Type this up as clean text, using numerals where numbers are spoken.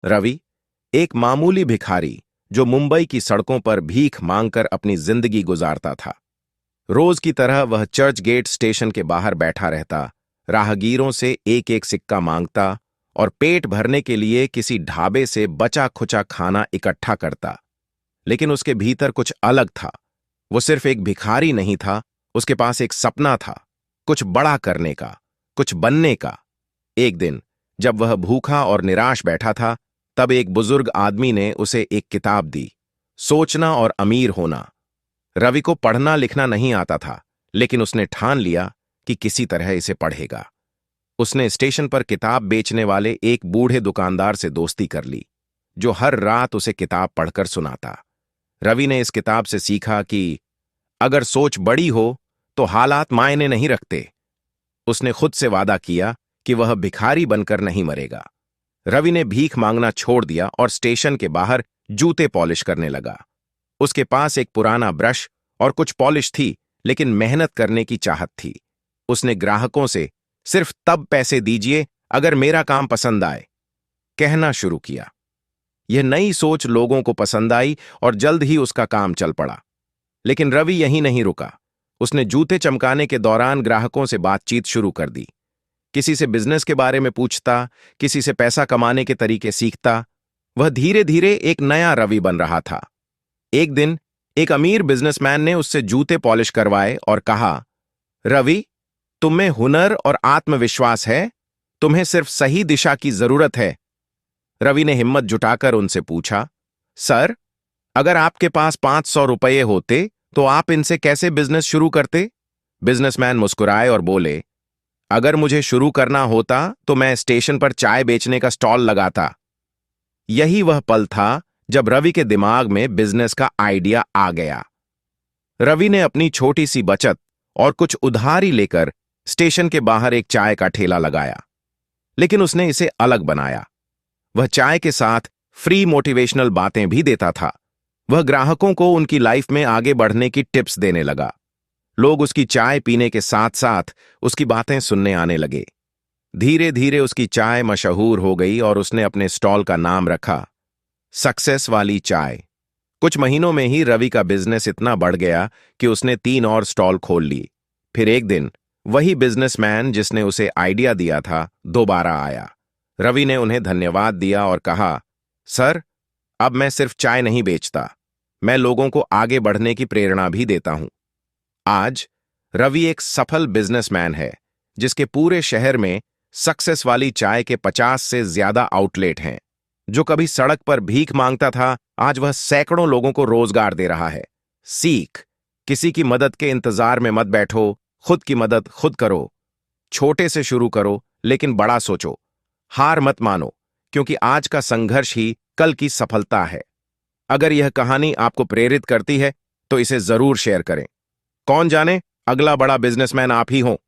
रवि एक मामूली भिखारी जो मुंबई की सड़कों पर भीख मांगकर अपनी जिंदगी गुजारता था। रोज की तरह वह चर्च गेट स्टेशन के बाहर बैठा रहता, राहगीरों से एक एक सिक्का मांगता और पेट भरने के लिए किसी ढाबे से बचा खुचा खाना इकट्ठा करता। लेकिन उसके भीतर कुछ अलग था। वो सिर्फ एक भिखारी नहीं था, उसके पास एक सपना था, कुछ बड़ा करने का, कुछ बनने का। एक दिन जब वह भूखा और निराश बैठा था, तब एक बुजुर्ग आदमी ने उसे एक किताब दी, सोचना और अमीर होना। रवि को पढ़ना लिखना नहीं आता था, लेकिन उसने ठान लिया कि किसी तरह इसे पढ़ेगा। उसने स्टेशन पर किताब बेचने वाले एक बूढ़े दुकानदार से दोस्ती कर ली, जो हर रात उसे किताब पढ़कर सुनाता। रवि ने इस किताब से सीखा कि अगर सोच बड़ी हो तो हालात मायने नहीं रखते। उसने खुद से वादा किया कि वह भिखारी बनकर नहीं मरेगा। रवि ने भीख मांगना छोड़ दिया और स्टेशन के बाहर जूते पॉलिश करने लगा। उसके पास एक पुराना ब्रश और कुछ पॉलिश थी, लेकिन मेहनत करने की चाहत थी। उसने ग्राहकों से सिर्फ तब पैसे दीजिए अगर मेरा काम पसंद आए, कहना शुरू किया। यह नई सोच लोगों को पसंद आई और जल्द ही उसका काम चल पड़ा। लेकिन रवि यहीं नहीं रुका। उसने जूते चमकाने के दौरान ग्राहकों से बातचीत शुरू कर दी। किसी से बिजनेस के बारे में पूछता, किसी से पैसा कमाने के तरीके सीखता। वह धीरे धीरे एक नया रवि बन रहा था। एक दिन एक अमीर बिजनेसमैन ने उससे जूते पॉलिश करवाए और कहा, रवि, तुम में हुनर और आत्मविश्वास है, तुम्हें सिर्फ सही दिशा की जरूरत है। रवि ने हिम्मत जुटाकर उनसे पूछा, सर, अगर आपके पास 500 रुपये होते तो आप इनसे कैसे बिजनेस शुरू करते? बिजनेसमैन मुस्कुराए और बोले, अगर मुझे शुरू करना होता तो मैं स्टेशन पर चाय बेचने का स्टॉल लगाता। यही वह पल था जब रवि के दिमाग में बिजनेस का आइडिया आ गया। रवि ने अपनी छोटी सी बचत और कुछ उधारी लेकर स्टेशन के बाहर एक चाय का ठेला लगाया। लेकिन उसने इसे अलग बनाया। वह चाय के साथ फ्री मोटिवेशनल बातें भी देता था। वह ग्राहकों को उनकी लाइफ में आगे बढ़ने की टिप्स देने लगा। लोग उसकी चाय पीने के साथ साथ उसकी बातें सुनने आने लगे। धीरे धीरे उसकी चाय मशहूर हो गई और उसने अपने स्टॉल का नाम रखा, सक्सेस वाली चाय। कुछ महीनों में ही रवि का बिजनेस इतना बढ़ गया कि उसने 3 और स्टॉल खोल ली। फिर एक दिन वही बिजनेसमैन जिसने उसे आइडिया दिया था दोबारा आया। रवि ने उन्हें धन्यवाद दिया और कहा, सर, अब मैं सिर्फ चाय नहीं बेचता, मैं लोगों को आगे बढ़ने की प्रेरणा भी देता हूं। आज रवि एक सफल बिजनेसमैन है, जिसके पूरे शहर में सक्सेस वाली चाय के 50 से ज्यादा आउटलेट हैं। जो कभी सड़क पर भीख मांगता था, आज वह सैकड़ों लोगों को रोजगार दे रहा है। सीख, किसी की मदद के इंतजार में मत बैठो, खुद की मदद खुद करो। छोटे से शुरू करो, लेकिन बड़ा सोचो। हार मत मानो, क्योंकि आज का संघर्ष ही कल की सफलता है। अगर यह कहानी आपको प्रेरित करती है तो इसे जरूर शेयर करें। कौन जाने अगला बड़ा बिजनेसमैन आप ही हो।